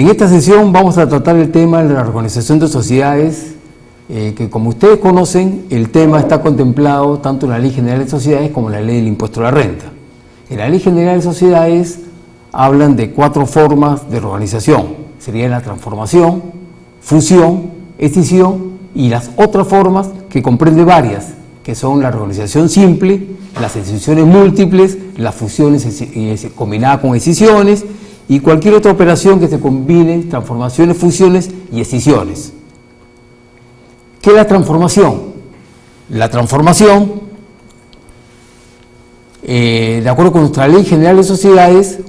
En esta sesión vamos a tratar el tema de la organización de sociedades, que como ustedes conocen, el tema está contemplado tanto en la Ley General de Sociedades como en la Ley del Impuesto a la Renta. En la Ley General de Sociedades hablan de 4 formas de organización. Sería la transformación, fusión, escisión y las otras formas que comprende varias, que son la organización simple, las escisiones múltiples, las fusiones combinadas con escisiones y cualquier otra operación que se combine, transformaciones, fusiones y escisiones. ¿Qué es la transformación? La transformación, de acuerdo con nuestra Ley General de Sociedades,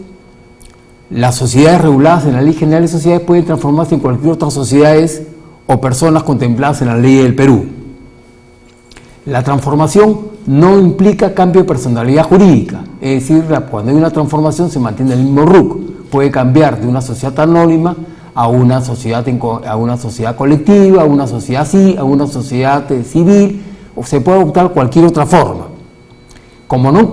las sociedades reguladas en la Ley General de Sociedades pueden transformarse en cualquier otra sociedades o personas contempladas en la Ley del Perú. La transformación no implica cambio de personalidad jurídica, es decir, cuando hay una transformación se mantiene el mismo RUC. Puede cambiar de una sociedad anónima a una sociedad colectiva, a una sociedad civil, o se puede optar cualquier otra forma. Como no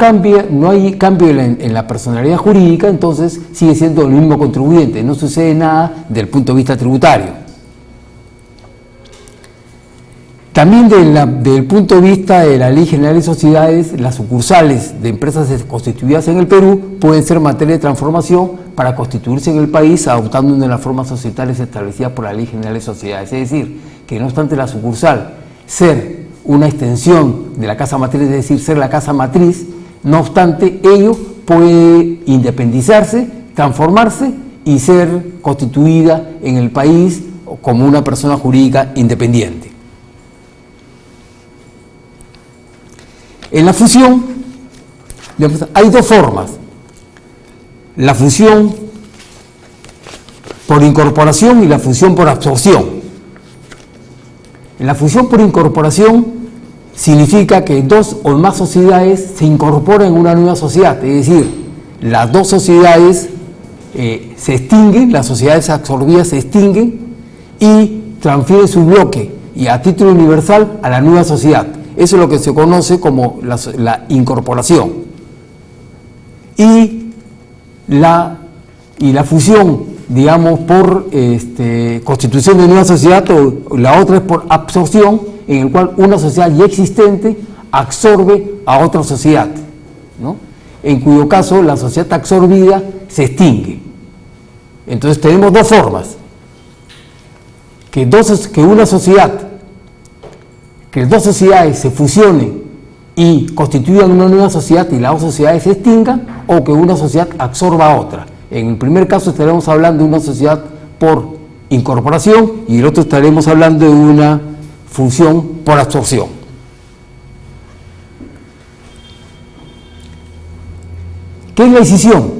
hay cambio en la personalidad jurídica, entonces sigue siendo el mismo contribuyente, no sucede nada desde el punto de vista tributario. También desde el punto de vista de la Ley General de Sociedades, las sucursales de empresas constituidas en el Perú pueden ser materia de transformación para constituirse en el país adoptando una de las formas societales establecidas por la Ley General de Sociedades. Es decir, que no obstante la sucursal ser una extensión de la casa matriz, es decir, ser la casa matriz, no obstante ello puede independizarse, transformarse y ser constituida en el país como una persona jurídica independiente. En la fusión hay 2 formas: la fusión por incorporación y la fusión por absorción. En la fusión por incorporación significa que 2 o más sociedades se incorporan en una nueva sociedad, es decir, las 2 sociedades se extinguen, las sociedades absorbidas se extinguen y transfieren su bloque y a título universal a la nueva sociedad. Eso es lo que se conoce como la incorporación. Y la fusión, digamos, por constitución de nueva sociedad, o la otra es por absorción, en el cual una sociedad ya existente absorbe a otra sociedad, ¿no? En cuyo caso la sociedad absorbida se extingue. Entonces tenemos 2 formas: que 2 sociedades se fusionen y constituyan una nueva sociedad y las 2 sociedades se extingan, o que una sociedad absorba a otra. En el primer caso estaremos hablando de una sociedad por incorporación y en el otro estaremos hablando de una fusión por absorción. ¿Qué es la escisión?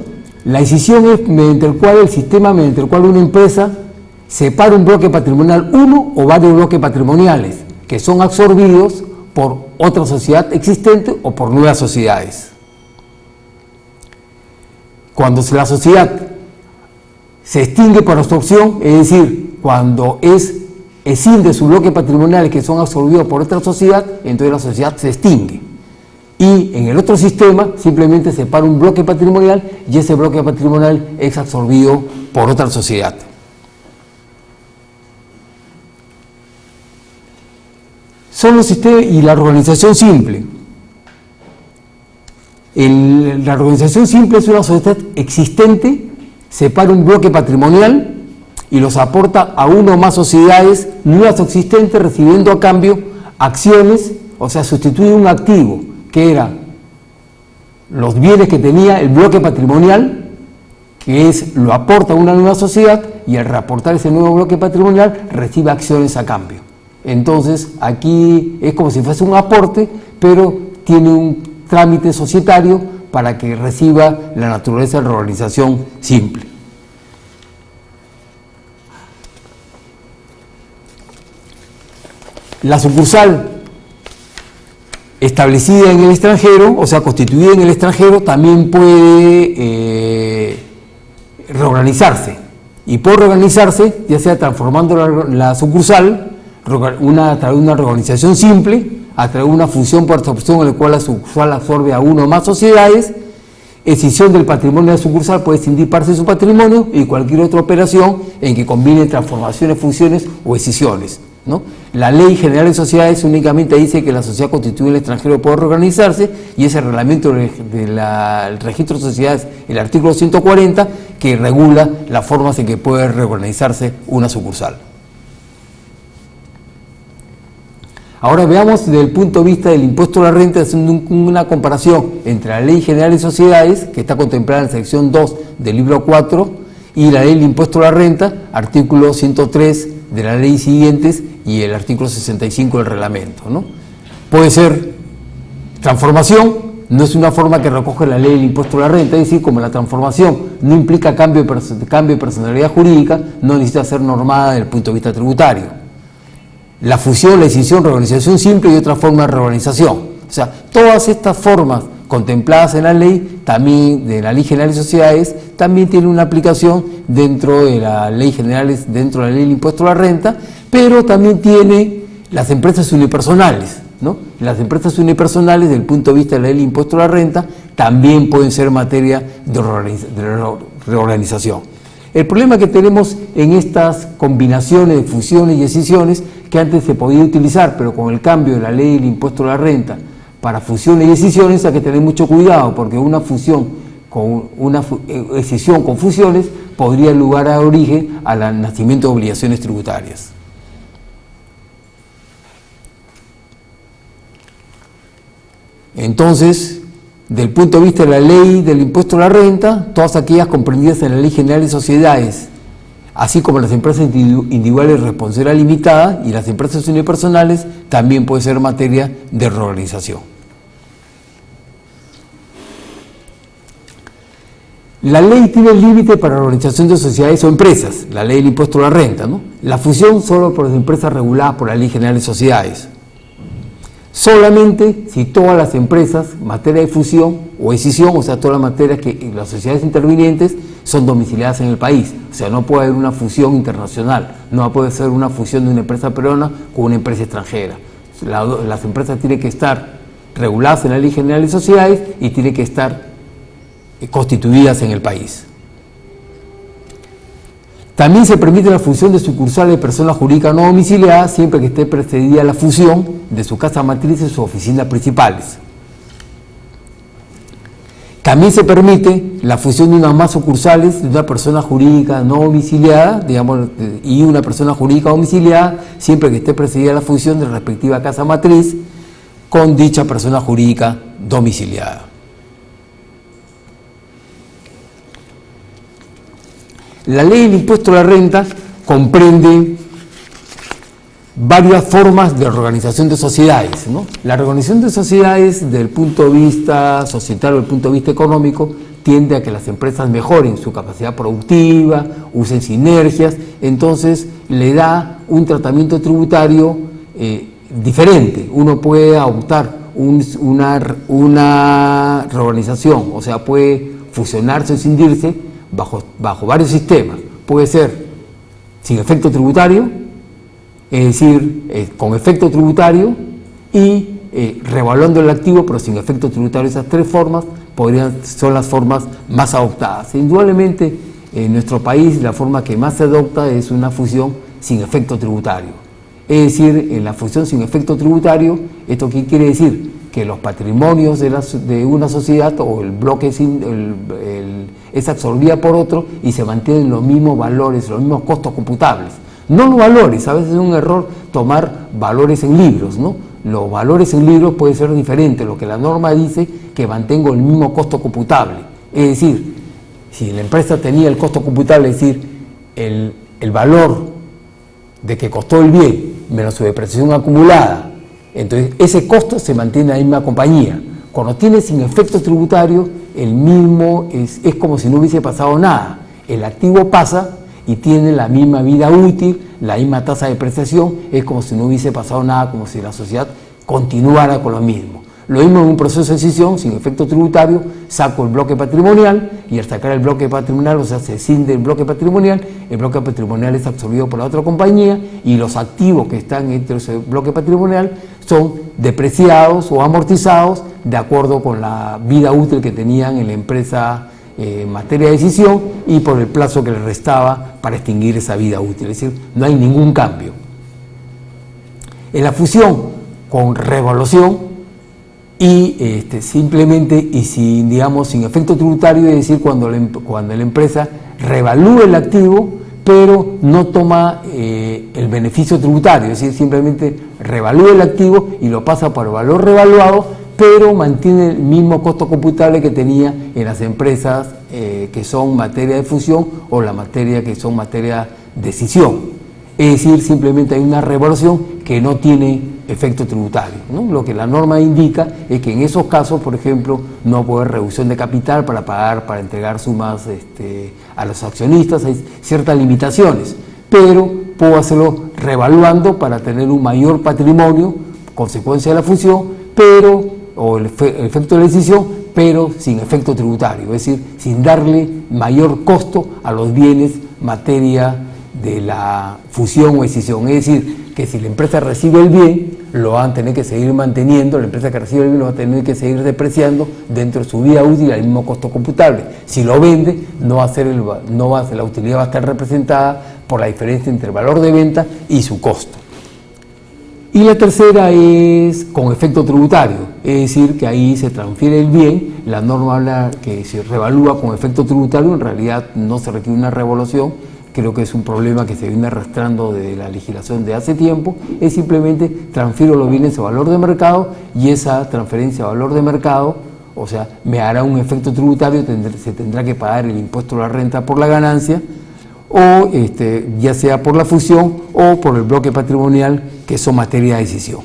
La escisión es mediante el cual una empresa separa un bloque patrimonial, uno o varios bloques patrimoniales, que son absorbidos por otra sociedad existente o por nuevas sociedades. Cuando la sociedad se extingue por absorción, es decir, cuando escinde su bloque patrimonial que son absorbidos por otra sociedad, entonces la sociedad se extingue. Y en el otro sistema simplemente separa un bloque patrimonial y ese bloque patrimonial es absorbido por otra sociedad. Son los sistemas y la organización simple. La organización simple es una sociedad existente, separa un bloque patrimonial y los aporta a una o más sociedades nuevas o existentes, recibiendo a cambio acciones, o sea, sustituye un activo que era los bienes que tenía el bloque patrimonial, que lo aporta a una nueva sociedad, y al reaportar ese nuevo bloque patrimonial recibe acciones a cambio. Entonces aquí es como si fuese un aporte, pero tiene un trámite societario para que reciba la naturaleza de la organización simple. La sucursal establecida en el extranjero, o sea, constituida en el extranjero, también puede reorganizarse. Y puede reorganizarse, ya sea transformando la sucursal, a través de una reorganización simple, a través de una fusión por absorción en la cual la sucursal absorbe a una o más sociedades, Escisión del patrimonio de la sucursal puede escindir parte de su patrimonio y cualquier otra operación en que combine transformaciones, fusiones o escisiones, ¿no? La Ley General de Sociedades únicamente dice que la sociedad constituida en el extranjero puede reorganizarse, y ese reglamento del registro de sociedades, el artículo 140, que regula las formas en que puede reorganizarse una sucursal. Ahora veamos desde el punto de vista del impuesto a la renta, haciendo una comparación entre la Ley General de Sociedades, que está contemplada en la sección 2 del libro 4, y la Ley del Impuesto a la Renta, artículo 103 de la ley siguientes y el artículo 65 del reglamento, ¿no? Puede ser transformación, no es una forma que recoge la Ley del Impuesto a la Renta, es decir, como la transformación no implica cambio de personalidad jurídica, no necesita ser normada desde el punto de vista tributario. La fusión, la escisión, reorganización simple y otra forma de reorganización. O sea, todas estas formas contempladas en la ley, también de la Ley General de Sociedades, también tienen una aplicación dentro de la Ley General, dentro de la Ley del Impuesto a la Renta, pero también tiene las empresas unipersonales, ¿no? Las empresas unipersonales, desde el punto de vista de la Ley del Impuesto a la Renta, también pueden ser materia de reorganización. El problema que tenemos en estas combinaciones de fusiones y escisiones, que antes se podía utilizar, pero con el cambio de la Ley del Impuesto a la Renta para fusiones y escisiones hay que tener mucho cuidado, porque una fusión con una escisión con fusiones podría dar origen al nacimiento de obligaciones tributarias. Entonces, del punto de vista de la Ley del Impuesto a la Renta, todas aquellas comprendidas en la Ley General de Sociedades, así como las empresas individuales de responsabilidad limitada y las empresas unipersonales, también puede ser materia de reorganización. La ley tiene límite para la organización de sociedades o empresas, la Ley del Impuesto a la Renta, ¿no? La fusión solo por las empresas reguladas por la Ley General de Sociedades. Solamente si todas las empresas, materia de fusión o escisión, o sea, todas las materias que las sociedades intervinientes son domiciliadas en el país. O sea, no puede haber una fusión internacional, no puede ser una fusión de una empresa peruana con una empresa extranjera. Las empresas tienen que estar reguladas en la Ley General de Sociedades y tienen que estar constituidas en el país. También se permite la fusión de sucursales de personas jurídicas no domiciliadas siempre que esté precedida la fusión de su casa matriz y sus oficinas principales. También se permite la fusión de unas más sucursales de una persona jurídica no domiciliada, digamos, y una persona jurídica domiciliada siempre que esté precedida la fusión de la respectiva casa matriz con dicha persona jurídica domiciliada. La Ley del Impuesto a la Renta comprende varias formas de reorganización de sociedades, ¿no? La reorganización de sociedades, desde el punto de vista societario, desde el punto de vista económico, tiende a que las empresas mejoren su capacidad productiva, usen sinergias, entonces le da un tratamiento tributario diferente. Uno puede adoptar una reorganización, o sea, puede fusionarse o escindirse bajo varios sistemas. Puede ser sin efecto tributario, es decir, con efecto tributario y revaluando el activo, pero sin efecto tributario. Esas tres formas son las formas más adoptadas. Indudablemente, en nuestro país la forma que más se adopta es una fusión sin efecto tributario. Es decir, en la fusión sin efecto tributario, ¿esto qué quiere decir? Que los patrimonios de una sociedad o el bloque es absorbida por otro y se mantienen los mismos valores, los mismos costos computables. No los valores, a veces es un error tomar valores en libros, ¿no? Los valores en libros pueden ser diferentes, lo que la norma dice que mantengo el mismo costo computable. Es decir, si la empresa tenía el costo computable, es decir, el valor de que costó el bien menos su depreciación acumulada, entonces ese costo se mantiene en la misma compañía. Cuando tiene sin efecto tributario, el mismo es como si no hubiese pasado nada. El activo pasa y tiene la misma vida útil, la misma tasa de depreciación, es como si no hubiese pasado nada, como si la sociedad continuara con lo mismo. Lo mismo en un proceso de escisión sin efecto tributario, saco el bloque patrimonial y al sacar el bloque patrimonial, o sea, se escinde el bloque patrimonial es absorbido por la otra compañía y los activos que están dentro de ese bloque patrimonial son depreciados o amortizados de acuerdo con la vida útil que tenían en la empresa en materia de decisión y por el plazo que les restaba para extinguir esa vida útil. Es decir, no hay ningún cambio. En la fusión con revaluación y simplemente y sin, digamos, sin efecto tributario, es decir, cuando la empresa revalúa el activo pero no toma el beneficio tributario, es decir, simplemente revalúa el activo y lo pasa por el valor revaluado, pero mantiene el mismo costo computable que tenía en las empresas que son materia de fusión o la materia que son materia de decisión. Es decir, simplemente hay una revaluación que no tiene efecto tributario, ¿no? Lo que la norma indica es que en esos casos, por ejemplo, no puede haber reducción de capital para pagar, para entregar sumas a los accionistas, hay ciertas limitaciones, pero puedo hacerlo revaluando para tener un mayor patrimonio, consecuencia de la fusión, o el efecto de la decisión, pero sin efecto tributario, es decir, sin darle mayor costo a los bienes materia de la fusión o decisión. Es decir, que si la empresa recibe el bien, lo van a tener que seguir manteniendo, la empresa que recibe el bien lo va a tener que seguir depreciando dentro de su vida útil al mismo costo computable. Si lo vende, la utilidad va a estar representada por la diferencia entre el valor de venta y su costo. Y la tercera es con efecto tributario, es decir, que ahí se transfiere el bien, la norma habla que se revalúa con efecto tributario, en realidad no se requiere una revaluación. Creo que es un problema que se viene arrastrando de la legislación de hace tiempo, es simplemente transfiero los bienes a valor de mercado y esa transferencia a valor de mercado, o sea, me hará un efecto tributario, se tendrá que pagar el impuesto a la renta por la ganancia, o ya sea por la fusión o por el bloque patrimonial, que son materia de decisión.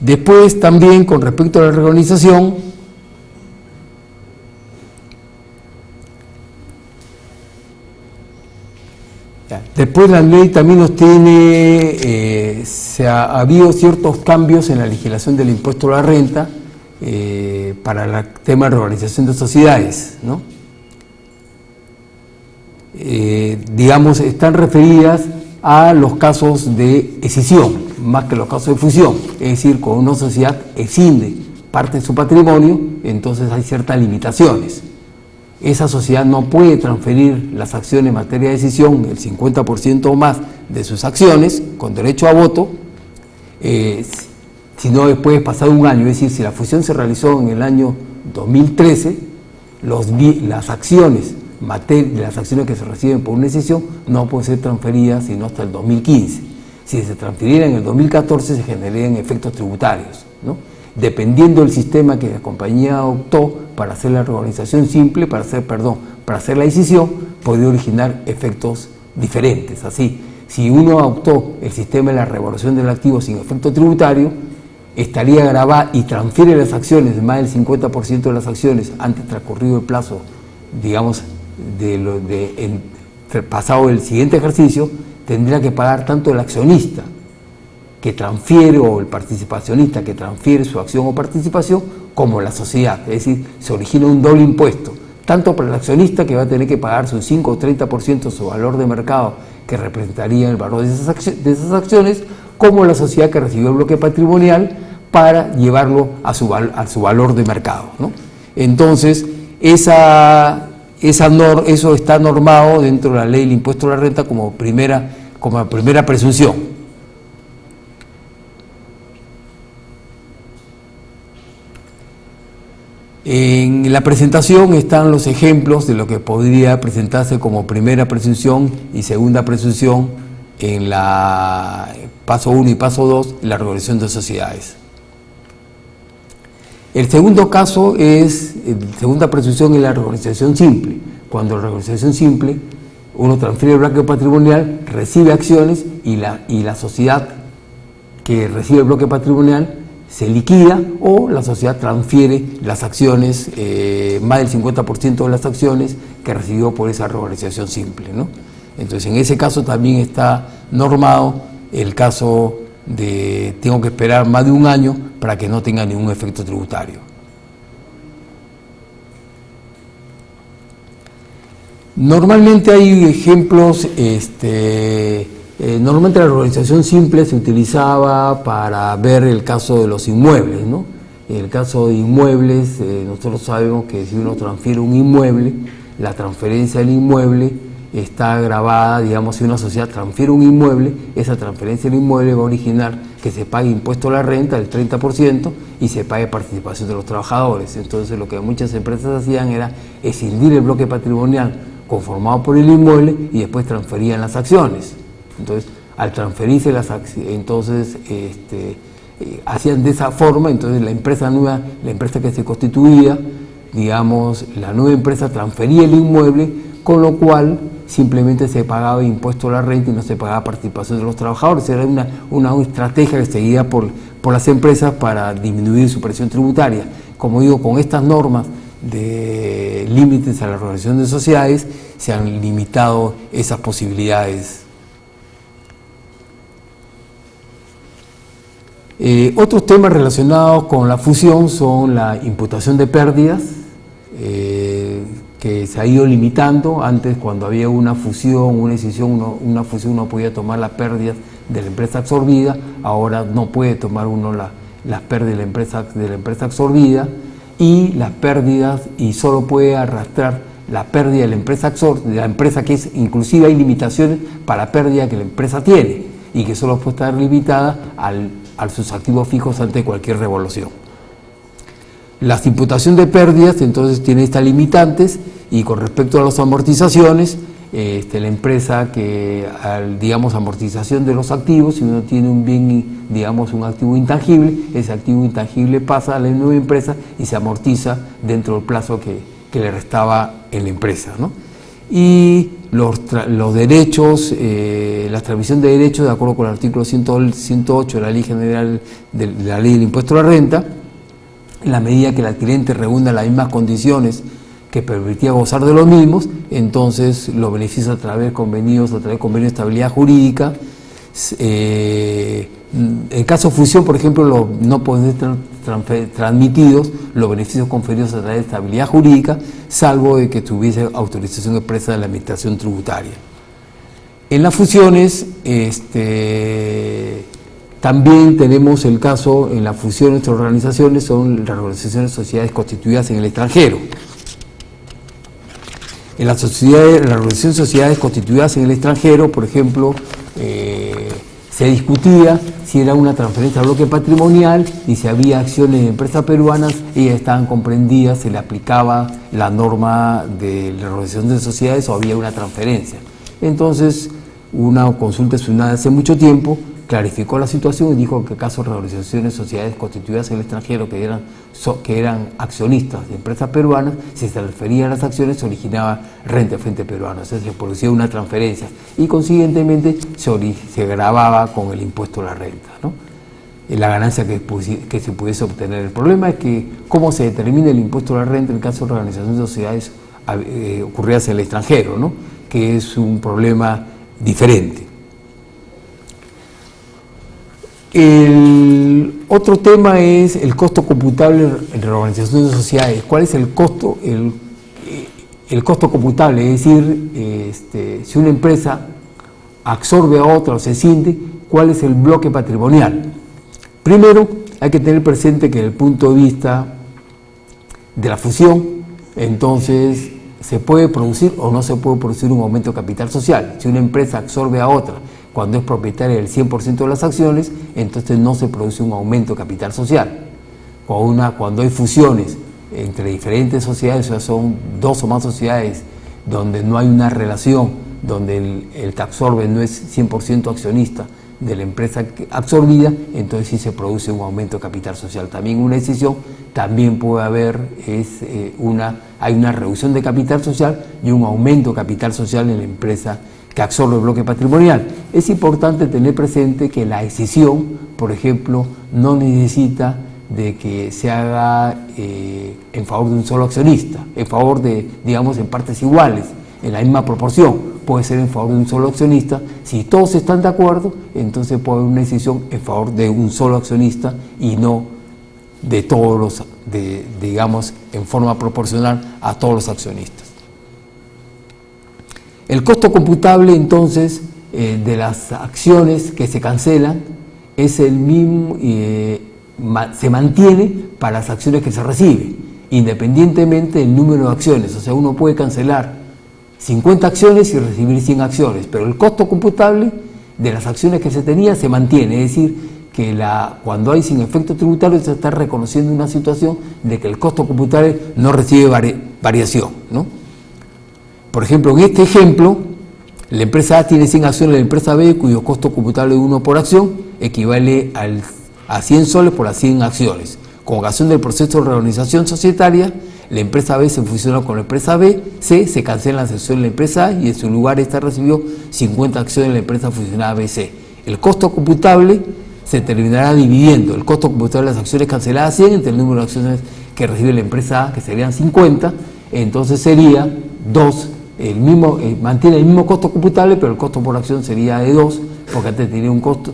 Después también con respecto a la reorganización, después la ley también nos tiene, ha habido ciertos cambios en la legislación del impuesto a la renta para el tema de reorganización de sociedades, ¿no? Digamos, están referidas a los casos de escisión, más que los casos de fusión, es decir, cuando una sociedad escinde parte de su patrimonio, entonces hay ciertas limitaciones. Esa sociedad no puede transferir las acciones en materia de decisión, el 50% o más de sus acciones, con derecho a voto, sino después de pasado un año, es decir, si la fusión se realizó en el año 2013, las acciones que se reciben por una decisión no pueden ser transferidas sino hasta el 2015. Si se transfirieran en el 2014 se generarían efectos tributarios, ¿no? Dependiendo del sistema que la compañía optó para hacer la reorganización simple, para hacer la decisión, podría originar efectos diferentes. Así, si uno optó el sistema de la revaluación del activo sin efecto tributario, estaría grabada y transfiere las acciones, más del 50% de las acciones antes transcurrido el plazo, digamos, pasado el siguiente ejercicio, tendría que pagar tanto el accionista que transfiere o el participacionista que transfiere su acción o participación como la sociedad. Es decir, se origina un doble impuesto, tanto para el accionista, que va a tener que pagar su 5 o 30% de su valor de mercado, que representaría el valor de esas acciones, como la sociedad que recibió el bloque patrimonial para llevarlo a su valor de mercado, ¿no? Entonces, eso está normado dentro de la ley del impuesto a la renta como primera presunción. En la presentación están los ejemplos de lo que podría presentarse como primera presunción y segunda presunción en la paso 1 y paso 2, la reorganización de sociedades. El segundo caso segunda presunción es la reorganización simple. Cuando la reorganización simple, uno transfiere el bloque patrimonial, recibe acciones y la sociedad que recibe el bloque patrimonial se liquida, o la sociedad transfiere las acciones, más del 50% de las acciones que recibió por esa reorganización simple, ¿no? Entonces, en ese caso también está normado el caso de tengo que esperar más de un año para que no tenga ningún efecto tributario. Normalmente hay ejemplos, normalmente la organización simple se utilizaba para ver el caso de los inmuebles, ¿no? En el caso de inmuebles, nosotros sabemos que si uno transfiere un inmueble, la transferencia del inmueble está grabada, digamos, si una sociedad transfiere un inmueble, esa transferencia del inmueble va a originar que se pague impuesto a la renta del 30% y se pague participación de los trabajadores. Entonces lo que muchas empresas hacían era escindir el bloque patrimonial conformado por el inmueble y después transferían las acciones. Entonces, al transferirse las acciones, entonces hacían de esa forma, entonces la empresa nueva, la empresa que se constituía, digamos, la nueva empresa transfería el inmueble, con lo cual simplemente se pagaba impuesto a la renta y no se pagaba participación de los trabajadores. Era una estrategia que seguía por las empresas para disminuir su presión tributaria. Como digo, con estas normas de límites a la organización de sociedades se han limitado esas posibilidades. Otros temas relacionados con la fusión son la imputación de pérdidas, que se ha ido limitando. Antes, cuando había una fusión, una escisión, una fusión, uno podía tomar las pérdidas de la empresa absorbida. Ahora no puede tomar uno las pérdidas de la empresa absorbida y las pérdidas, y solo puede arrastrar la pérdida de la empresa absorbida, de la empresa, que es, inclusive hay limitaciones para la pérdida que la empresa tiene y que solo puede estar limitada a sus activos fijos ante cualquier revolución. La imputación de pérdidas entonces tiene estas limitantes, y con respecto a las amortizaciones, la empresa que, digamos, amortización de los activos, si uno tiene un bien, digamos, un activo intangible, ese activo intangible pasa a la nueva empresa y se amortiza dentro del plazo que le restaba en la empresa, ¿no? Y los derechos, la transmisión de derechos, de acuerdo con el artículo 108 de la Ley General de la Ley del Impuesto a la Renta, en la medida que el adquirente reúna las mismas condiciones que permitía gozar de los mismos, entonces los beneficios a través de convenios de estabilidad jurídica. En caso de fusión, por ejemplo, no pueden ser transmitidos los beneficios conferidos a través de estabilidad jurídica, salvo de que tuviese autorización expresa de la Administración Tributaria. En las fusiones, también tenemos el caso, en las fusiones de organizaciones, son las organizaciones de sociedades constituidas en el extranjero. En las organizaciones de sociedades constituidas en el extranjero, por ejemplo, se discutía si era una transferencia al bloque patrimonial y si había acciones de empresas peruanas, ellas estaban comprendidas, se le aplicaba la norma de la organización de sociedades o había una transferencia. Entonces, una consulta nacional hace mucho tiempo clarificó la situación y dijo que caso de organizaciones, sociedades constituidas en el extranjero que eran accionistas de empresas peruanas, si se transferían las acciones se originaba renta de frente peruana, o sea, se producía una transferencia y consiguientemente se gravaba con el impuesto a la renta, ¿no? La ganancia que se pudiese obtener. El problema es que cómo se determina el impuesto a la renta en el caso de organizaciones de sociedades ocurridas en el extranjero, ¿no? Que es un problema diferente. El otro tema es el costo computable en la organización de sociedades. ¿Cuál es el costo? El costo computable, es decir, si una empresa absorbe a otra o se escinde, ¿cuál es el bloque patrimonial? Primero, hay que tener presente que desde el punto de vista de la fusión, entonces se puede producir o no se puede producir un aumento de capital social. Si una empresa absorbe a otra cuando es propietaria del 100% de las acciones, entonces no se produce un aumento de capital social. Cuando hay fusiones entre diferentes sociedades, o sea, son dos o más sociedades donde no hay una relación, donde el que absorbe no es 100% accionista de la empresa absorbida, entonces sí se produce un aumento de capital social. También una decisión, también puede haber, hay una reducción de capital social y un aumento de capital social en la empresa que absorbe el bloque patrimonial. Es importante tener presente que la decisión, por ejemplo, no necesita de que se haga en favor de un solo accionista, en favor de, digamos, en partes iguales, en la misma proporción. Puede ser en favor de un solo accionista. Si todos están de acuerdo, entonces puede haber una decisión en favor de un solo accionista y no de todos los, digamos, en forma proporcional a todos los accionistas. El costo computable, entonces, de las acciones que se cancelan es el mismo, se mantiene para las acciones que se reciben, independientemente del número de acciones. O sea, uno puede cancelar 50 acciones y recibir 100 acciones, pero el costo computable de las acciones que se tenía se mantiene, es decir, que cuando hay sin efecto tributario se está reconociendo una situación de que el costo computable no recibe variación, ¿no? Por ejemplo, en este ejemplo, la empresa A tiene 100 acciones de la empresa B, cuyo costo computable de 1 por acción equivale a 100 soles por las 100 acciones. Con ocasión del proceso de reorganización societaria, la empresa B se fusiona con la empresa C, se cancela la acción de la empresa A y en su lugar esta recibió 50 acciones de la empresa fusionada BC. El costo computable se terminará dividiendo el costo computable de las acciones canceladas 100 entre el número de acciones que recibe la empresa A, que serían 50, entonces sería 2, mantiene el mismo costo computable, pero el costo por acción sería de 2, porque antes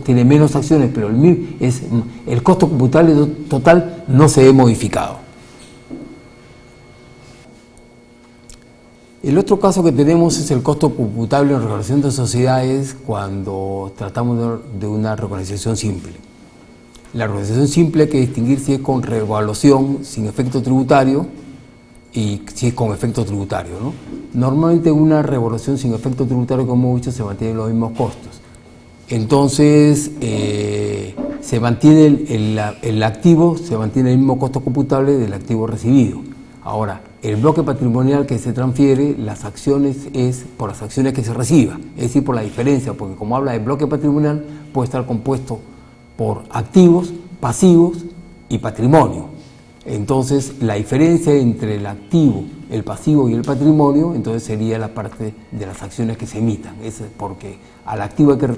tiene menos acciones, pero el costo computable total no se ve modificado. El otro caso que tenemos es el costo computable en reorganización de sociedades cuando tratamos de una reorganización simple. La reorganización simple hay que distinguir si es con revaluación sin efecto tributario y si es con efecto tributario, ¿no? Normalmente una revaluación sin efecto tributario, como hemos dicho, se mantienen los mismos costos. Entonces, se mantiene el activo, se mantiene el mismo costo computable del activo recibido. Ahora, el bloque patrimonial que se transfiere, las acciones es por las acciones que se reciba, es decir, por la diferencia, porque como habla de bloque patrimonial, puede estar compuesto por activos, pasivos y patrimonio. Entonces, la diferencia entre el activo, el pasivo y el patrimonio, entonces sería la parte de las acciones que se emitan, es porque al activo hay que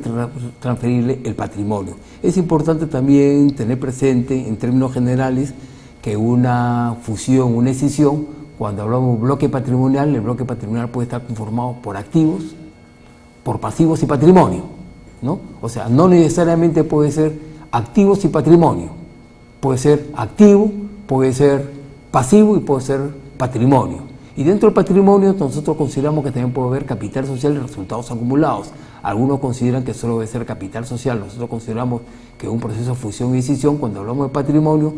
transferirle el patrimonio. Es importante también tener presente, en términos generales, que una fusión, una escisión, cuando hablamos de bloque patrimonial, el bloque patrimonial puede estar conformado por activos, por pasivos y patrimonio, ¿no? O sea, no necesariamente puede ser activos y patrimonio, puede ser activo, puede ser pasivo y puede ser patrimonio. Y dentro del patrimonio nosotros consideramos que también puede haber capital social y resultados acumulados. Algunos consideran que solo debe ser capital social, nosotros consideramos que un proceso de fusión y escisión, cuando hablamos de patrimonio,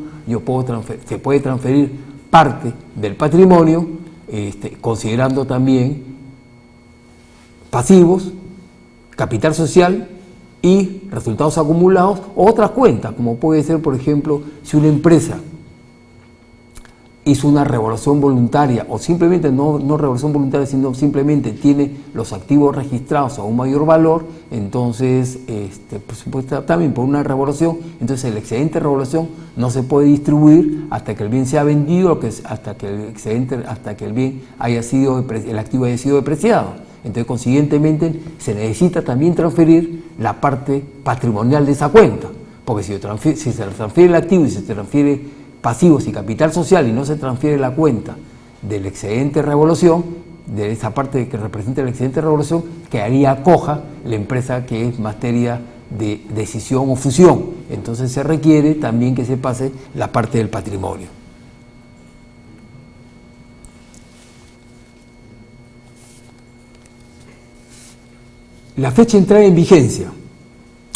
se puede transferir parte del patrimonio, considerando también pasivos, capital social y resultados acumulados, o otras cuentas, como puede ser, por ejemplo, si una empresa hizo una revaluación voluntaria, o simplemente no revaluación voluntaria, sino simplemente tiene los activos registrados a un mayor valor, entonces, por supuesto, también por una revaluación, entonces el excedente de revaluación no se puede distribuir hasta que el bien sea vendido, hasta que el bien el activo haya sido depreciado. Entonces, consiguientemente, se necesita también transferir la parte patrimonial de esa cuenta, porque si se transfiere el activo y se transfiere pasivos y capital social y no se transfiere la cuenta del excedente de revaluación, de esa parte que representa el excedente de revaluación, quedaría coja la empresa que es materia de decisión o fusión. Entonces se requiere también que se pase la parte del patrimonio. La fecha de entrada en vigencia.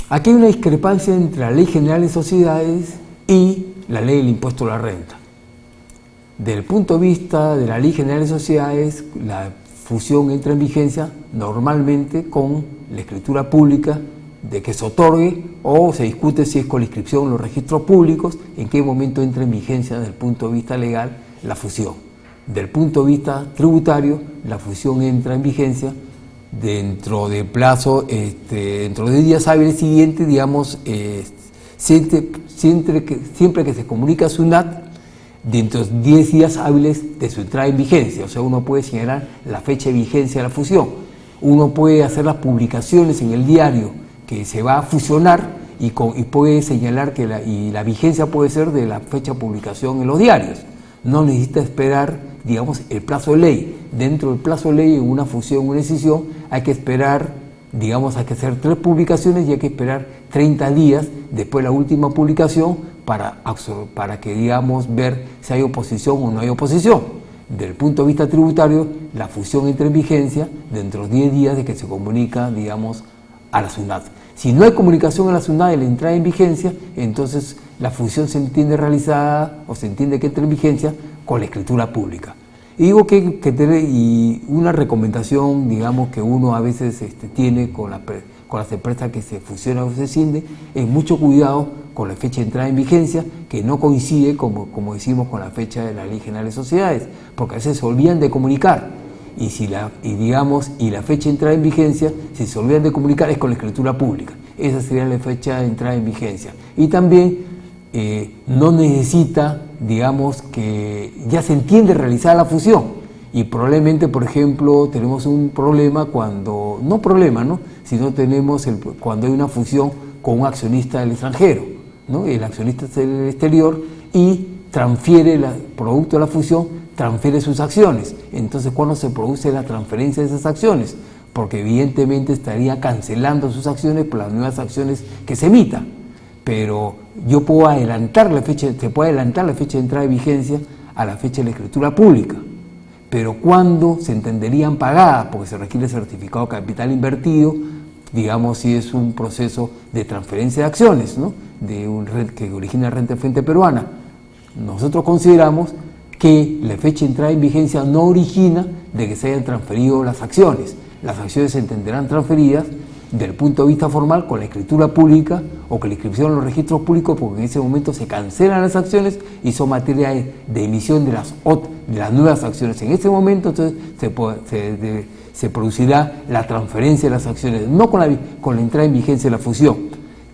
Aquí hay una discrepancia entre la Ley General de Sociedades y la ley del impuesto a la renta. Desde el punto de vista de la Ley General de Sociedades, la fusión entra en vigencia normalmente con la escritura pública de que se otorgue, o se discute si es con la inscripción en los registros públicos, en qué momento entra en vigencia desde el punto de vista legal la fusión. Desde el punto de vista tributario, la fusión entra en vigencia dentro de plazo, dentro de días hábiles siguientes, digamos, siempre que se comunica a SUNAT, dentro de 10 días hábiles de su entrada en vigencia. O sea, uno puede señalar la fecha de vigencia de la fusión. Uno puede hacer las publicaciones en el diario que se va a fusionar y puede señalar que la vigencia puede ser de la fecha de publicación en los diarios. No necesita esperar, digamos, el plazo de ley. Dentro del plazo de ley, en una fusión o una escisión, hay que esperar, digamos, hay que hacer 3 publicaciones y hay que esperar 30 días después de la última publicación para que, digamos, ver si hay oposición o no hay oposición. Desde el punto de vista tributario, la fusión entra en vigencia dentro de 10 días de que se comunica, digamos, a la SUNAT. Si no hay comunicación a la SUNAT y la entrada en vigencia, entonces la fusión se entiende realizada o se entiende que entra en vigencia con la escritura pública. Y digo y una recomendación, digamos, que uno a veces tiene con las empresas que se fusionan o se escinden, es mucho cuidado con la fecha de entrada en vigencia, que no coincide, como decimos, con la fecha de la Ley General de Sociedades, porque a veces se olvidan de comunicar. Y la fecha de entrada en vigencia, si se olvidan de comunicar, es con la escritura pública. Esa sería la fecha de entrada en vigencia. Y también no necesita, digamos, que ya se entiende realizada la fusión. Y probablemente, por ejemplo, tenemos un problema sino tenemos cuando hay una fusión con un accionista del extranjero, ¿no? El accionista es del exterior y transfiere, producto de la fusión, transfiere sus acciones. Entonces, ¿cuándo se produce la transferencia de esas acciones? Porque evidentemente estaría cancelando sus acciones por las nuevas acciones que se emitan. Pero yo puedo adelantar se puede adelantar la fecha de entrada de vigencia a la fecha de la escritura pública. Pero ¿cuándo se entenderían pagadas? Porque se requiere certificado de capital invertido, digamos, si es un proceso de transferencia de acciones, ¿no? Que origina renta de fuente peruana. Nosotros consideramos que la fecha de entrada en vigencia no origina de que se hayan transferido las acciones. Las acciones se entenderán transferidas desde el punto de vista formal con la escritura pública o con la inscripción en los registros públicos, porque en ese momento se cancelan las acciones y son materia de emisión de las nuevas acciones. En ese momento entonces se producirá la transferencia de las acciones, no con la entrada en vigencia de la fusión.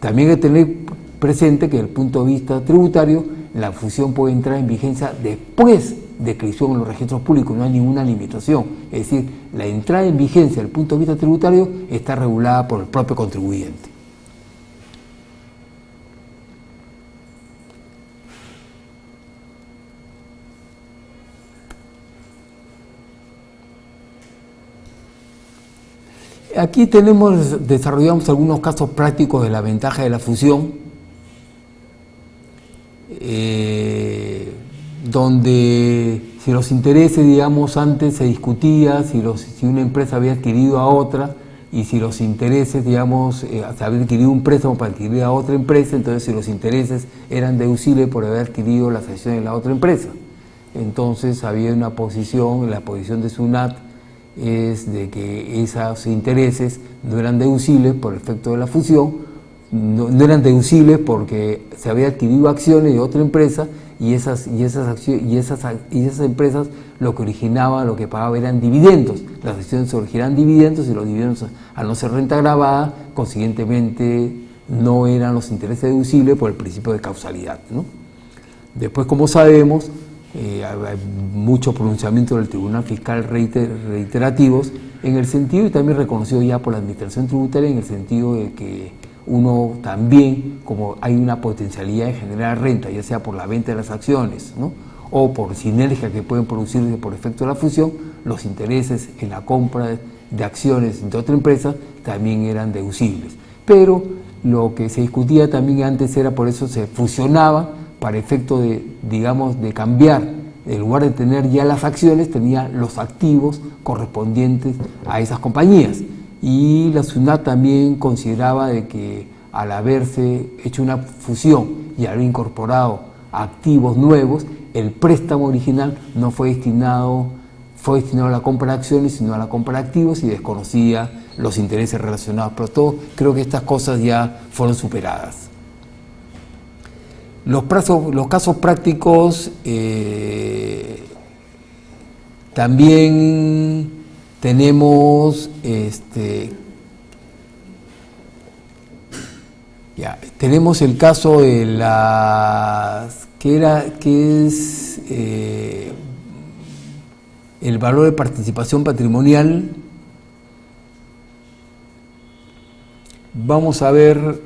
También hay que tener presente que desde el punto de vista tributario, la fusión puede entrar en vigencia después de inscripción en los registros públicos, no hay ninguna limitación. Es decir, la entrada en vigencia desde el punto de vista tributario está regulada por el propio contribuyente. Aquí desarrollamos algunos casos prácticos de la ventaja de la fusión, donde si los intereses, digamos, antes se discutía si una empresa había adquirido a otra, y si los intereses, digamos, se había adquirido un préstamo para adquirir a otra empresa, entonces si los intereses eran deducibles por haber adquirido las acciones de la otra empresa. Entonces había una posición, la posición de SUNAT es de que esos intereses no eran deducibles por efecto de la fusión, no eran deducibles porque se había adquirido acciones de otra empresa y esas empresas lo que pagaban eran dividendos. Las acciones originaban dividendos y los dividendos, al no ser renta gravada, consiguientemente no eran los intereses deducibles por el principio de causalidad, ¿no? Después, como sabemos, hay muchos pronunciamientos del Tribunal Fiscal reiterativos en el sentido, y también reconocido ya por la Administración Tributaria, en el sentido de que uno también, como hay una potencialidad de generar renta, ya sea por la venta de las acciones, ¿no?, o por sinergia que pueden producirse por efecto de la fusión, los intereses en la compra de acciones de otra empresa también eran deducibles. Pero lo que se discutía también antes era, por eso se fusionaba para efecto de, digamos, de cambiar, en lugar de tener ya las acciones, tenía los activos correspondientes a esas compañías. Y la SUNAT también consideraba de que al haberse hecho una fusión y haber incorporado activos nuevos, el préstamo original no fue destinado a la compra de acciones, sino a la compra de activos, y desconocía los intereses relacionados. Pero todo, creo que estas cosas ya fueron superadas. Los casos prácticos también tenemos tenemos el caso de que es el valor de participación patrimonial. Vamos a ver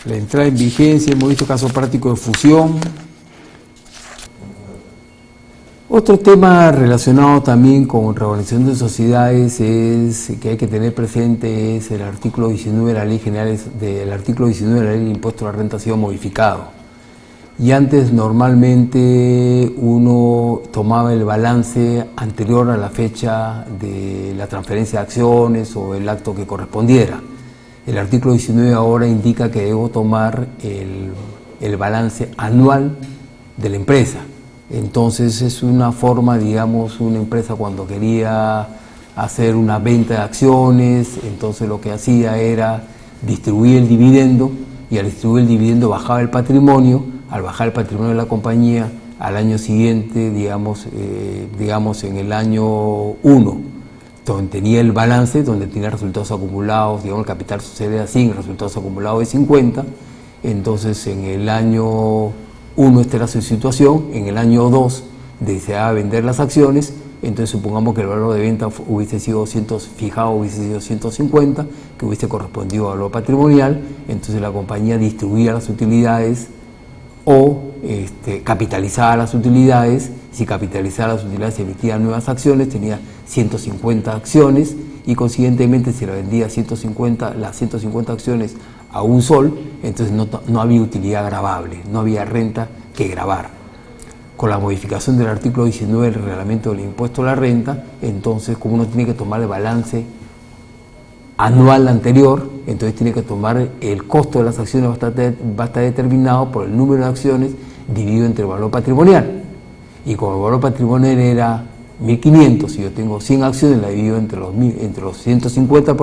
la entrada en vigencia. Hemos visto casos prácticos de fusión. Otro tema relacionado también con reorganización de sociedades que hay que tener presente es el artículo 19 de la Ley General del Impuesto a la Renta ha sido modificado. Y antes normalmente uno tomaba el balance anterior a la fecha de la transferencia de acciones o el acto que correspondiera. El artículo 19 ahora indica que debo tomar el balance anual de la empresa. Entonces es una forma, digamos, una empresa cuando quería hacer una venta de acciones, entonces lo que hacía era distribuir el dividendo, y al distribuir el dividendo bajaba el patrimonio. Al bajar el patrimonio de la compañía, al año siguiente, digamos en el año 1, donde tenía el balance, donde tenía resultados acumulados, digamos el capital social era 100, resultados acumulados de 50, entonces en el año 1 esta era su situación, en el año 2 deseaba vender las acciones, entonces supongamos que el valor de venta hubiese sido fijado, hubiese sido 150, que hubiese correspondido al valor patrimonial, entonces la compañía distribuía las utilidades o capitalizaba las utilidades. Si capitalizaba las utilidades y emitía nuevas acciones, tenía 150 acciones y consiguientemente si la vendía las 150 acciones a un sol, entonces no había utilidad gravable, no había renta que gravar. Con la modificación del artículo 19 del reglamento del impuesto a la renta, entonces como uno tiene que tomar el balance anual anterior, entonces tiene que tomar el costo de las acciones, va a estar determinado por el número de acciones dividido entre el valor patrimonial. Y como el valor patrimonial era 1.500, si yo tengo 100 acciones, la divido entre los 150,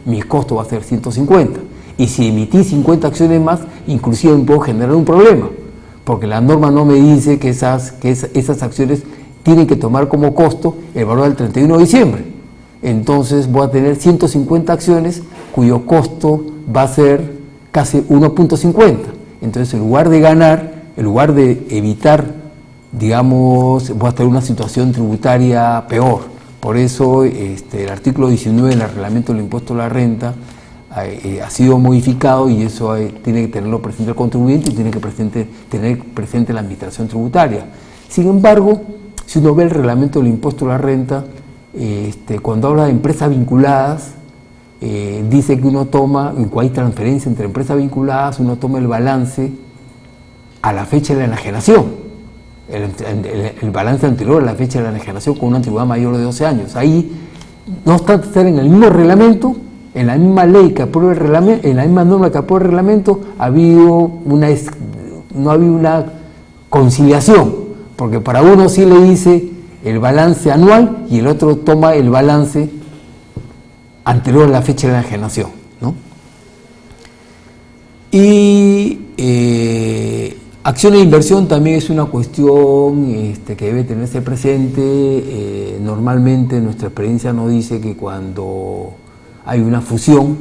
mi costo va a ser 150. Y si emití 50 acciones más, inclusive me puedo generar un problema, porque la norma no me dice que esas acciones tienen que tomar como costo el valor del 31 de diciembre. Entonces voy a tener 150 acciones cuyo costo va a ser casi 1.50. Entonces en lugar de ganar, en lugar de evitar, digamos, voy a tener una situación tributaria peor. Por eso el artículo 19 del reglamento del impuesto a la renta ha sido modificado y eso tiene que tenerlo presente el contribuyente y tiene que tener presente la administración tributaria. Sin embargo, si uno ve el reglamento del impuesto a la renta, cuando habla de empresas vinculadas, dice que uno toma, en cuando hay transferencia entre empresas vinculadas, uno toma el balance a la fecha de la enajenación, el balance anterior a la fecha de la enajenación con una antigüedad mayor de 12 años. Ahí, no obstante estar en el mismo reglamento, en la misma ley que aprueba el reglamento, en la misma norma que aprueba el reglamento, no ha habido una conciliación, porque para uno sí le dice el balance anual y el otro toma el balance anterior a la fecha de la enajenación, ¿no? Y acción de inversión también es una cuestión que debe tenerse presente. Normalmente nuestra experiencia nos dice que cuando hay una fusión,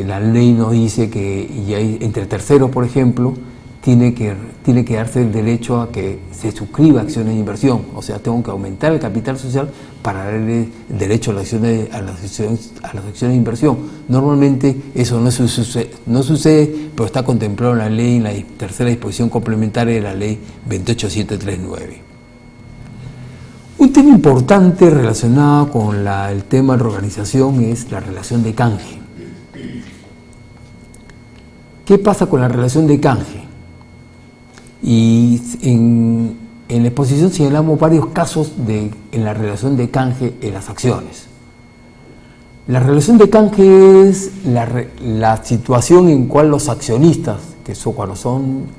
la ley nos dice que entre terceros, por ejemplo, tiene que darse el derecho a que se suscriba acciones de inversión, o sea, tengo que aumentar el capital social para darle el derecho a las acciones de inversión. Normalmente eso no sucede, pero está contemplado en la ley, en la tercera disposición complementaria de la ley 28739. Un tema importante relacionado con el tema de reorganización es la relación de canje. ¿Qué pasa con la relación de canje? Y en la exposición señalamos varios casos en la relación de canje en las acciones. La relación de canje es la situación en cual los accionistas, que son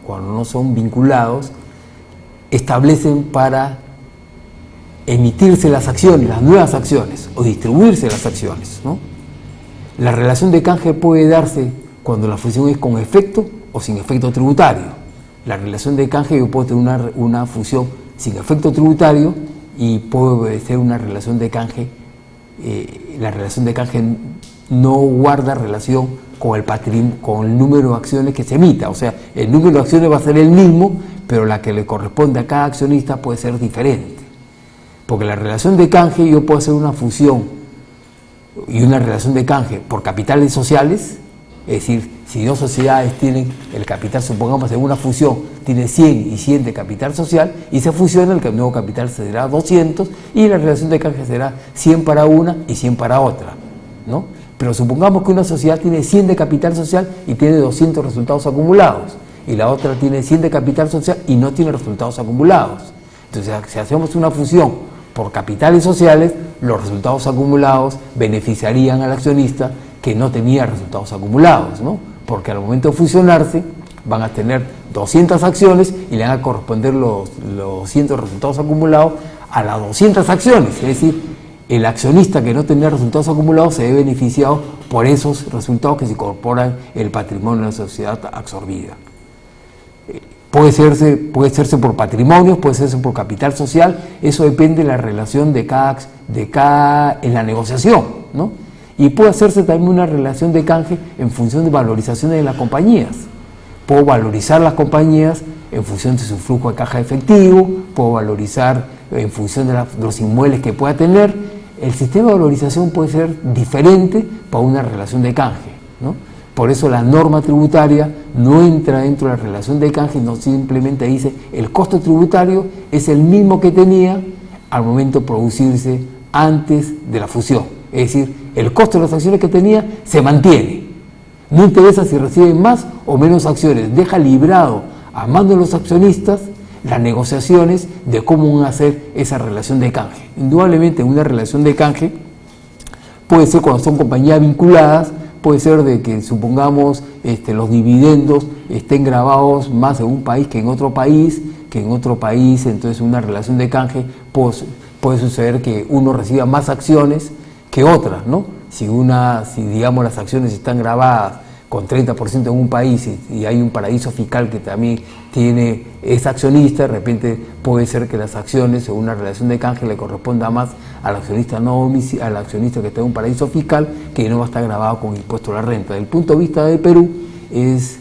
cuando no son vinculados, establecen para emitirse las acciones, las nuevas acciones, o distribuirse las acciones, ¿no? La relación de canje puede darse cuando la fusión es con efecto o sin efecto tributario. La relación de canje, yo puedo tener una fusión sin efecto tributario y puede ser una relación de canje. La relación de canje no guarda relación con el número de acciones que se emita. O sea, el número de acciones va a ser el mismo, pero la que le corresponde a cada accionista puede ser diferente. Porque la relación de canje, yo puedo hacer una fusión y una relación de canje por capitales sociales. Es decir, si dos sociedades tienen el capital, supongamos en una fusión, tiene 100 y 100 de capital social y se fusiona, el nuevo capital será 200 y la relación de canje será 100 para una y 100 para otra, ¿no? Pero supongamos que una sociedad tiene 100 de capital social y tiene 200 resultados acumulados. y la otra tiene 100 de capital social y no tiene resultados acumulados. Entonces, si hacemos una fusión por capitales sociales, los resultados acumulados beneficiarían al accionista que no tenía resultados acumulados, ¿no? Porque al momento de fusionarse van a tener 200 acciones y le van a corresponder los 100 resultados acumulados a las 200 acciones, es decir, el accionista que no tenía resultados acumulados se ve beneficiado por esos resultados que se incorporan en el patrimonio de la sociedad absorbida. Puede serse por patrimonio, puede serse por capital social, eso depende de la relación de cada en la negociación, ¿no? Y puede hacerse también una relación de canje en función de valorizaciones de las compañías. Puedo valorizar las compañías en función de su flujo de caja efectivo, puedo valorizar en función de los inmuebles que pueda tener. El sistema de valorización puede ser diferente para una relación de canje, ¿no? Por eso la norma tributaria no entra dentro de la relación de canje, no simplemente dice el costo tributario es el mismo que tenía al momento de producirse antes de la fusión. Es decir, el costo de las acciones que tenía se mantiene. No interesa si reciben más o menos acciones, deja librado a mano de los accionistas las negociaciones de cómo van a hacer esa relación de canje. Indudablemente una relación de canje puede ser cuando son compañías vinculadas, puede ser de que supongamos los dividendos estén grabados más en un país que en otro país, entonces una relación de canje puede suceder que uno reciba más acciones que otras, ¿no? Si digamos las acciones están grabadas con 30% en un país y hay un paraíso fiscal que también es accionista, de repente puede ser que las acciones en una relación de canje le corresponda más al accionista al accionista que está en un paraíso fiscal, que no va a estar grabado con impuesto a la renta. Desde el punto de vista de Perú es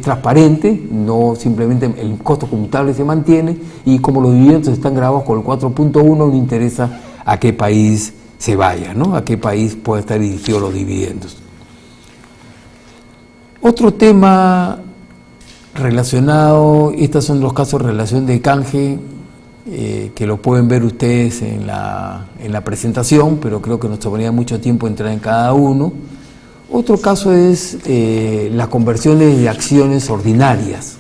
transparente, no simplemente el costo computable se mantiene y como los dividendos están grabados con el 4.1 no interesa a qué país se vaya, ¿no? A qué país puede estar dirigidos los dividendos. Otro tema relacionado, estos son los casos de relación de canje, que lo pueden ver ustedes en la presentación, pero creo que nos tomaría mucho tiempo entrar en cada uno. Otro caso es las conversiones de acciones ordinarias.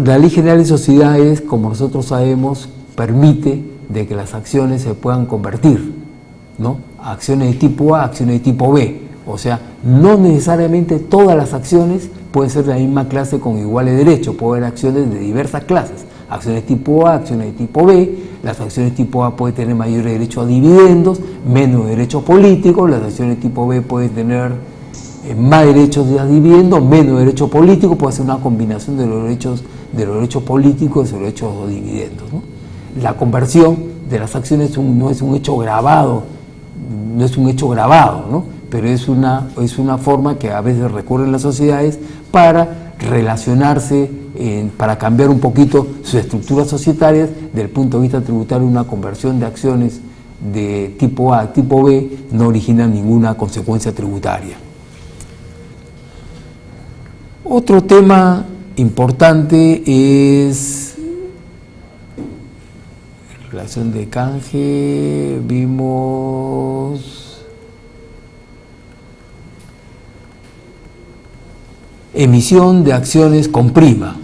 La Ley General de Sociedades, como nosotros sabemos, permite de que las acciones se puedan convertir, ¿no? Acciones de tipo A, acciones de tipo B. O sea, no necesariamente todas las acciones pueden ser de la misma clase con iguales derechos, puede haber acciones de diversas clases, acciones tipo A, acciones de tipo B. Las acciones tipo A pueden tener mayor derecho a dividendos, menos derechos políticos, las acciones tipo B pueden tener más derechos a dividendos, menos derechos políticos, puede ser una combinación de los derechos políticos y los derechos a dividendos, ¿no? La conversión de las acciones no es un hecho grabado, ¿no? Pero es una forma que a veces recurren las sociedades para relacionarse, para cambiar un poquito sus estructuras societarias. Desde el punto de vista tributario, una conversión de acciones de tipo A a tipo B no origina ninguna consecuencia tributaria. Otro tema importante es relación de canje, vimos emisión de acciones con prima.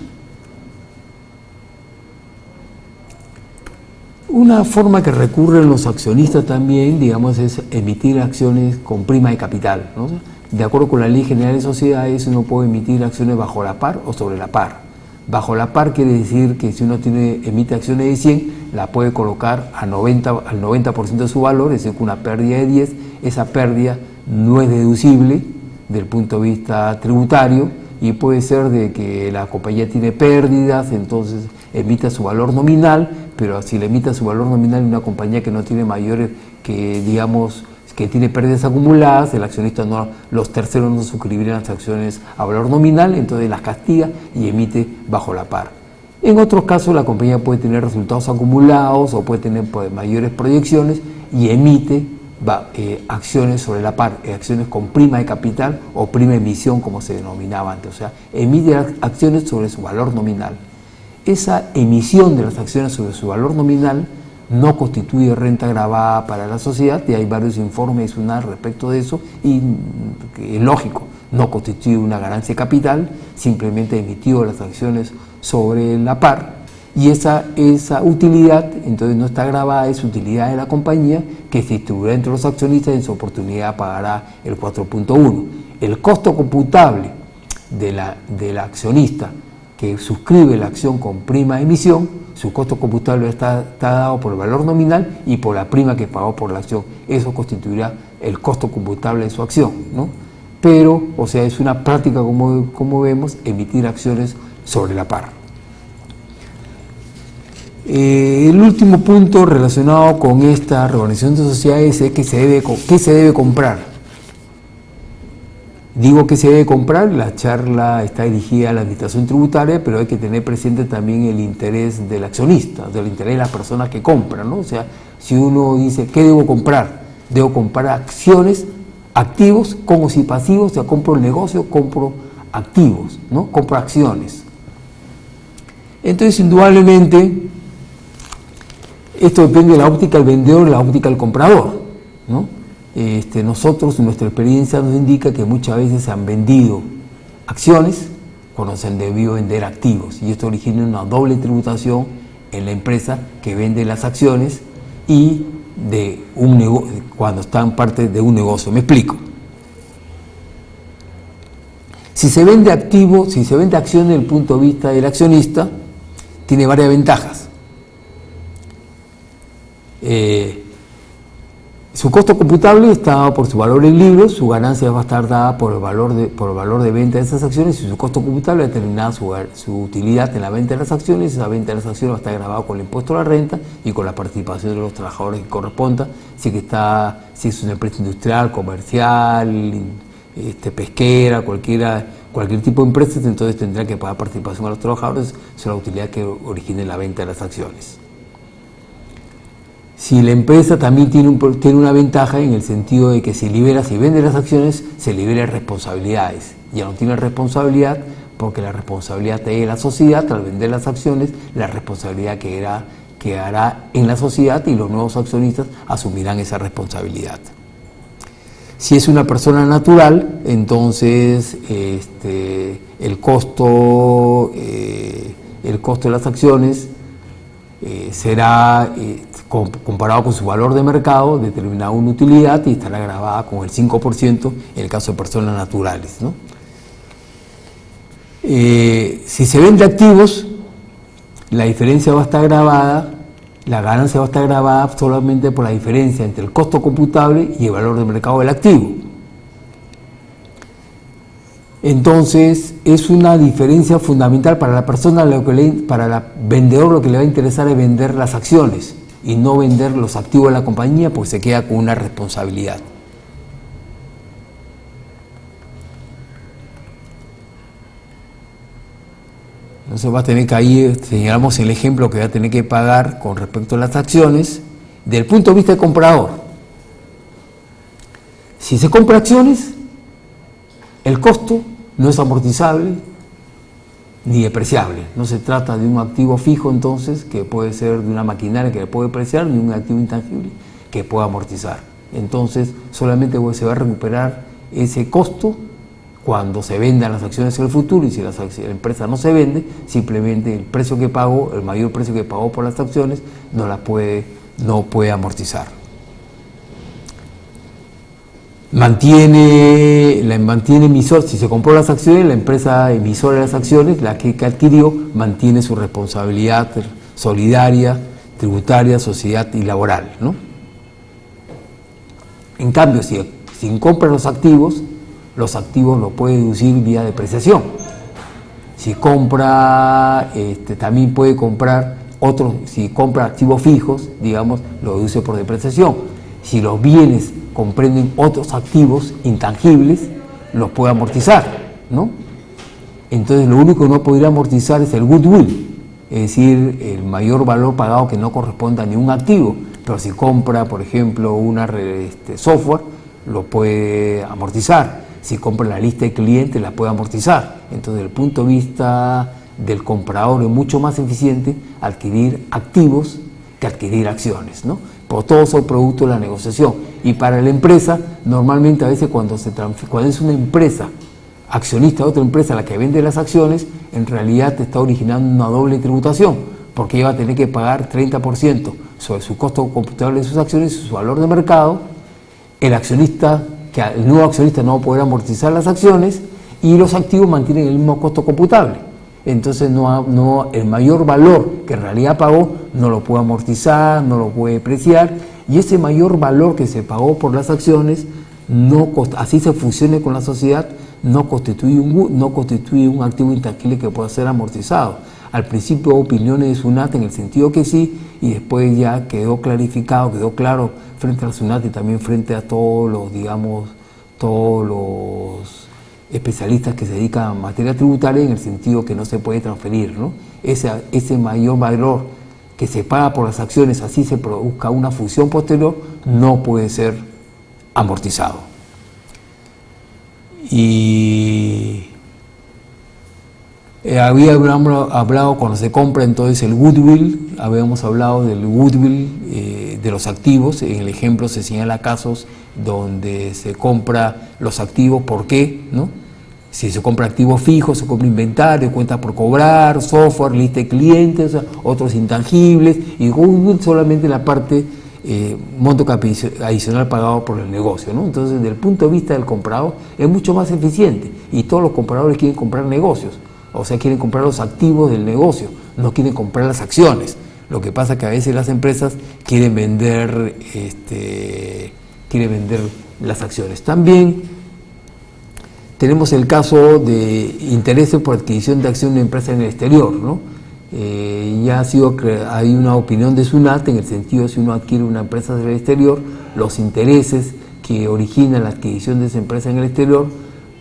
Una forma que recurren los accionistas también, digamos, es emitir acciones con prima de capital, ¿no? De acuerdo con la Ley General de Sociedades, uno puede emitir acciones bajo la par o sobre la par. Bajo la par quiere decir que si uno emite acciones de 100, la puede colocar al 90% de su valor, es decir, con una pérdida de 10, esa pérdida no es deducible desde el punto de vista tributario y puede ser de que la compañía tiene pérdidas, entonces emita su valor nominal, pero si le emita su valor nominal en una compañía que no tiene mayores, que digamos, que tiene pérdidas acumuladas, el accionista los terceros no suscribirían las acciones a valor nominal, entonces las castiga y emite bajo la par. En otros casos la compañía puede tener resultados acumulados o puede tener mayores proyecciones y emite acciones sobre la par, acciones con prima de capital o prima emisión como se denominaba antes, o sea, emite acciones sobre su valor nominal. Esa emisión de las acciones sobre su valor nominal no constituye renta gravada para la sociedad, y hay varios informes respecto de eso, y es lógico, no constituye una ganancia de capital, simplemente emitió las acciones sobre la par, y esa utilidad entonces no está gravada, es utilidad de la compañía que se distribuirá entre los accionistas y en su oportunidad pagará el 4.1. El costo computable del accionista que suscribe la acción con prima de emisión, su costo computable está dado por el valor nominal y por la prima que pagó por la acción. Eso constituirá el costo computable de su acción, ¿no? Pero, o sea, es una práctica, como vemos, emitir acciones sobre la par. El último punto relacionado con esta reorganización de sociedades es qué se debe comprar. Digo que se debe comprar, la charla está dirigida a la administración tributaria, pero hay que tener presente también el interés del accionista, del interés de las personas que compran, ¿no? O sea, si uno dice, ¿qué debo comprar? Debo comprar acciones, activos, como si pasivos, o sea, compro el negocio, compro activos, ¿no? Compro acciones. Entonces, indudablemente, esto depende de la óptica del vendedor y la óptica del comprador, ¿no? Nosotros, nuestra experiencia nos indica que muchas veces se han vendido acciones cuando se han debido vender activos, y esto origina una doble tributación en la empresa que vende las acciones y de un negocio, cuando están parte de un negocio. Me explico. Si se vende activo, si se vende acciones desde el punto de vista del accionista, tiene varias ventajas. Su costo computable está dado por su valor en libros, su ganancia va a estar dada por el valor de venta de esas acciones, y su costo computable determinará su utilidad en la venta de las acciones. Esa venta de las acciones va a estar grabada con el impuesto a la renta y con la participación de los trabajadores que corresponda, si es una empresa industrial, comercial, pesquera, cualquier tipo de empresa, entonces tendrá que pagar participación a los trabajadores sobre la utilidad que origine la venta de las acciones. Si la empresa también tiene una ventaja en el sentido de que si vende las acciones, se libera responsabilidades. Ya no tiene responsabilidad porque la responsabilidad de la sociedad al vender las acciones, la responsabilidad quedará en la sociedad y los nuevos accionistas asumirán esa responsabilidad. Si es una persona natural, entonces el costo de las acciones será comparado con su valor de mercado, determinada una utilidad y estará grabada con el 5% en el caso de personas naturales, ¿no? Si se vende activos, la diferencia va a estar grabada, la ganancia va a estar grabada solamente por la diferencia entre el costo computable y el valor de mercado del activo. Entonces, es una diferencia fundamental para la persona, para el vendedor lo que le va a interesar es vender las acciones y no vender los activos de la compañía, porque se queda con una responsabilidad. Entonces va a tener que, ahí señalamos el ejemplo que va a tener que pagar con respecto a las acciones, desde el punto de vista del comprador. Si se compra acciones, el costo no es amortizable ni depreciable. No se trata de un activo fijo, entonces, que puede ser de una maquinaria que le puede depreciar, ni un activo intangible que pueda amortizar. Entonces, solamente se va a recuperar ese costo cuando se vendan las acciones en el futuro, y si la empresa no se vende, simplemente el precio que pagó, el mayor precio que pagó por las acciones, no puede amortizar. Mantiene emisor, si se compró las acciones, la empresa emisora de las acciones, la que adquirió, mantiene su responsabilidad solidaria, tributaria, sociedad y laboral, ¿no? En cambio, si compra los activos los puede deducir vía depreciación. Si compra, también puede comprar si compra activos fijos, digamos, lo deduce por depreciación. Si los bienes comprenden otros activos intangibles, los puede amortizar, ¿no? Entonces, lo único que no podría amortizar es el goodwill, es decir, el mayor valor pagado que no corresponda a ningún activo. Pero si compra, por ejemplo, software, lo puede amortizar. Si compra la lista de clientes, la puede amortizar. Entonces, desde el punto de vista del comprador, es mucho más eficiente adquirir activos que adquirir acciones, ¿no? Por todo eso producto de la negociación. Y para la empresa, normalmente a veces cuando es una empresa accionista de otra empresa la que vende las acciones, en realidad te está originando una doble tributación, porque ella va a tener que pagar 30% sobre su costo computable de sus acciones y su valor de mercado. El nuevo accionista no va a poder amortizar las acciones y los activos mantienen el mismo costo computable. Entonces el mayor valor que en realidad pagó no lo puede amortizar, no lo puede depreciar, y ese mayor valor que se pagó por las acciones, así se fusione con la sociedad, no constituye un activo intangible que pueda ser amortizado. Al principio hubo opiniones de SUNAT en el sentido que sí, y después ya quedó clarificado, quedó claro frente a la SUNAT y también frente a todos los especialistas que se dedican a materia tributaria, en el sentido que no se puede transferir, ¿no? Ese mayor valor que se paga por las acciones, así se produzca una fusión posterior, no puede ser amortizado. Y habíamos hablado cuando se compra entonces el goodwill, habíamos hablado del goodwill de los activos. En el ejemplo se señala casos donde se compra los activos, ¿por qué? ¿No? Si se compra activos fijos, se compra inventario, cuenta por cobrar, software, lista de clientes, otros intangibles, y goodwill solamente la parte monto adicional pagado por el negocio, ¿no? Entonces, desde el punto de vista del comprador, es mucho más eficiente, y todos los compradores quieren comprar negocios, o sea, quieren comprar los activos del negocio, no quieren comprar las acciones. Lo que pasa es que a veces las empresas quieren vender las acciones. También tenemos el caso de intereses por adquisición de acción de una empresa en el exterior, ¿no? Hay una opinión de SUNAT en el sentido de si uno adquiere una empresa del exterior, los intereses que originan la adquisición de esa empresa en el exterior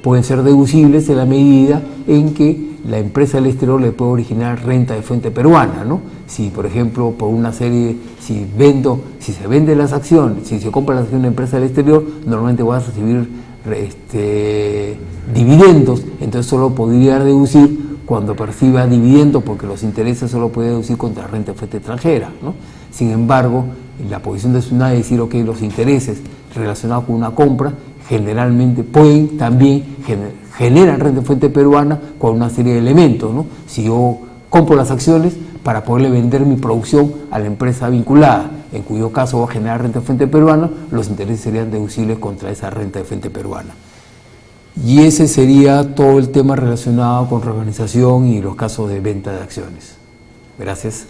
pueden ser deducibles en la medida en que la empresa del exterior le puede originar renta de fuente peruana, ¿no? Si, por ejemplo, si se vende las acciones, si se compra las acciones de una empresa del exterior, normalmente vas a recibir dividendos, entonces solo podría deducir cuando perciba dividendos, porque los intereses solo puede deducir contra renta de fuente extranjera, ¿no? Sin embargo, la posición de SUNAT es decir, ok, los intereses relacionados con una compra generalmente generan renta de fuente peruana con una serie de elementos, ¿no? Si yo compro las acciones para poderle vender mi producción a la empresa vinculada, en cuyo caso va a generar renta de fuente peruana, los intereses serían deducibles contra esa renta de fuente peruana. Y ese sería todo el tema relacionado con reorganización y los casos de venta de acciones. Gracias.